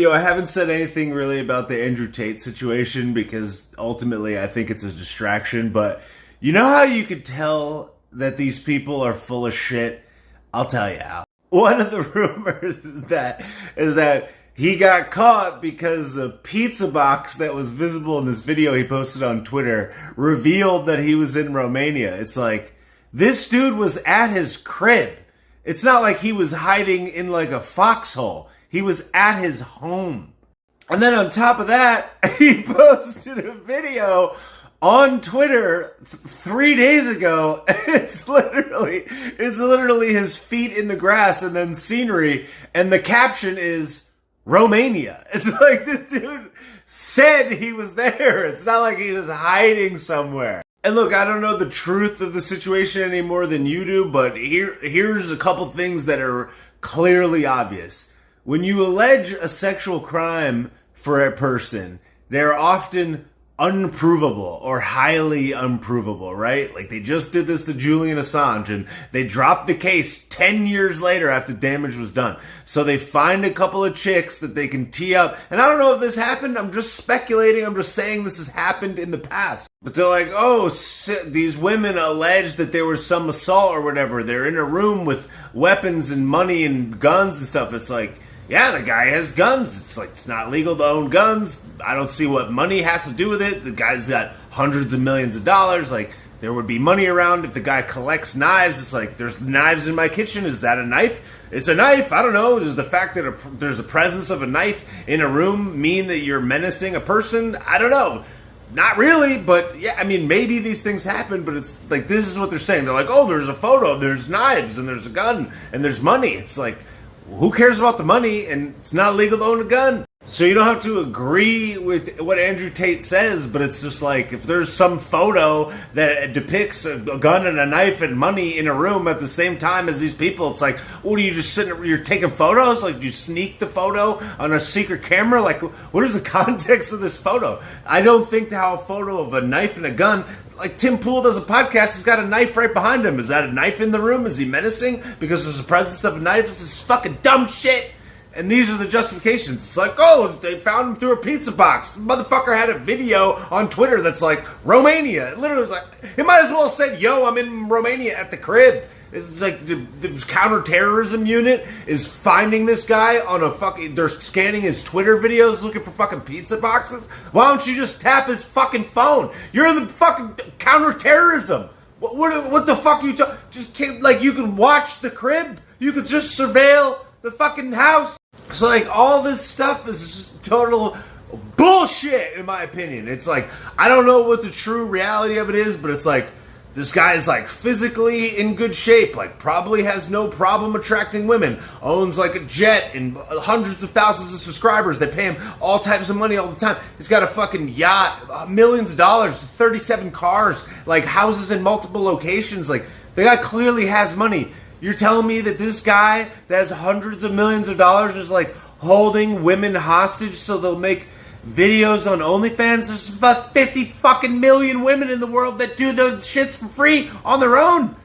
I haven't said anything really about the Andrew Tate situation because ultimately I think it's a distraction. But you know how you could tell that these people are full of shit? I'll tell you how. One of the rumors is that he got caught because the pizza box that was visible in this video he posted on Twitter revealed that he was in Romania. It's like, this dude was at his crib. It's not like he was hiding in like a foxhole. He was at his home. And then on top of that, he posted a video on Twitter 3 days ago. It's literally his feet in the grass and then scenery. And the caption is Romania. It's like the dude said he was there. It's not like he was hiding somewhere. And look, I don't know the truth of the situation any more than you do, but here's a couple things that are clearly obvious. When you allege a sexual crime for a person, they're often unprovable or highly unprovable, right? Like they just did this to Julian Assange and they dropped the case 10 years later after damage was done. So they find a couple of chicks that they can tee up. And I don't know if this happened. I'm just speculating. I'm just saying this has happened in the past. But they're like, oh, these women allege that there was some assault or whatever. They're in a room with weapons and money and guns and stuff. It's like, yeah, the guy has guns. It's like, it's not legal to own guns. I don't see what money has to do with it. The guy's got hundreds of millions of dollars. Like, there would be money around if the guy collects knives. It's like, there's knives in my kitchen. Is that a knife? It's a knife. I don't know. Does the fact that there's a presence of a knife in a room mean that you're menacing a person? I don't know. Not really, but yeah, I mean, maybe these things happen, but it's like, this is what they're saying. They're like, oh, there's a photo, there's knives, and there's a gun, and there's money. It's like, who cares about the money? And it's not legal to own a gun. So you don't have to agree with what Andrew Tate says, but it's just like, if there's some photo that depicts a gun and a knife and money in a room at the same time as these people, it's like, what are you just sitting, you're taking photos? Like, do you sneak the photo on a secret camera? Like, what is the context of this photo? I don't think to have a photo of a knife and a gun. Like Tim Pool does a podcast, he's got a knife right behind him. Is that a knife in the room? Is he menacing because there's a presence of a knife? This is fucking dumb shit. And these are the justifications. It's like, oh, they found him through a pizza box. The motherfucker had a video on Twitter that's like, Romania. It literally was like, it might as well have said, yo, I'm in Romania at the crib. It's like the counterterrorism unit is finding this guy on a fucking, they're scanning his Twitter videos looking for fucking pizza boxes. Why don't you just tap his fucking phone? You're the fucking counterterrorism. What the fuck are you talking? Just can't, like, you could watch the crib. You could just surveil the fucking house. So like all this stuff is just total bullshit in my opinion. It's like, I don't know what the true reality of it is, but it's like, this guy is like physically in good shape, like probably has no problem attracting women, owns like a jet and hundreds of thousands of subscribers. They pay him all types of money all the time. He's got a fucking yacht, millions of dollars, 37 cars, like houses in multiple locations. Like the guy clearly has money. You're telling me that this guy that has hundreds of millions of dollars is like holding women hostage so they'll make videos on OnlyFans? There's about 50 fucking million women in the world that do those shits for free on their own.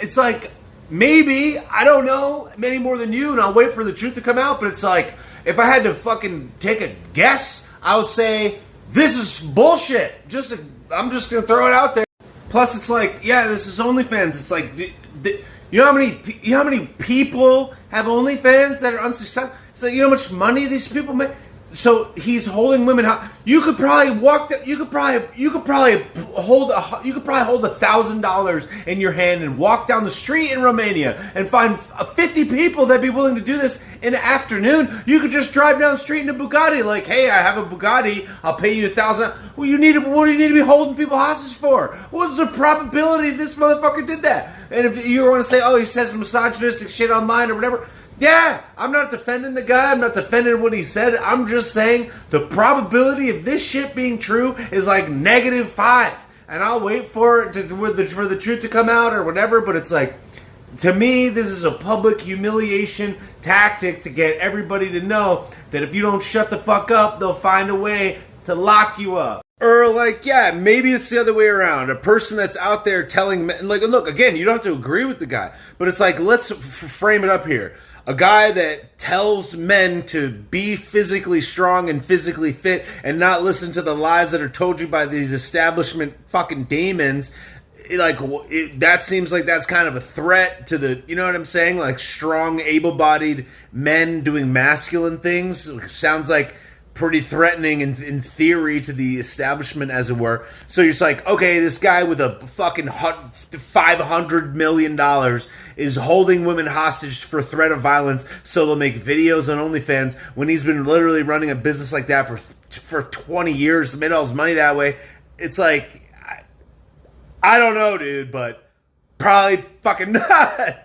It's like, maybe, I don't know, many more than you, and I'll wait for the truth to come out, but it's like, if I had to fucking take a guess, I would say, this is bullshit. I'm just going to throw it out there. Plus, it's like, yeah, this is OnlyFans. It's like, you know how many people have OnlyFans that are unsuccessful? It's like, you know how much money these people make? So he's holding women. You could probably walk. You could probably hold $1,000 in your hand and walk down the street in Romania and find 50 people that'd be willing to do this in the afternoon. You could just drive down the street in a Bugatti. Like, hey, I have a Bugatti. I'll pay you $1,000. Well, what do you need to be holding people hostage for? What's the probability this motherfucker did that? And if you want to say, oh, he says misogynistic shit online or whatever. Yeah, I'm not defending the guy. I'm not defending what he said. I'm just saying the probability of this shit being true is like -5. And I'll wait for it for the truth to come out or whatever. But it's like, to me, this is a public humiliation tactic to get everybody to know that if you don't shut the fuck up, they'll find a way to lock you up. Or like, yeah, maybe it's the other way around. A person that's out there telling, like, look, again, you don't have to agree with the guy. But it's like, let's frame it up here. A guy that tells men to be physically strong and physically fit and not listen to the lies that are told you by these establishment fucking demons. That seems like that's kind of a threat to the, you know what I'm saying? Like strong, able-bodied men doing masculine things. Sounds like pretty threatening in theory to the establishment, as it were. So you're just like, okay, this guy with a fucking $500 million is holding women hostage for threat of violence so they'll make videos on OnlyFans when he's been literally running a business like that for 20 years, made all his money that way. It's like, I don't know, dude, but probably fucking not.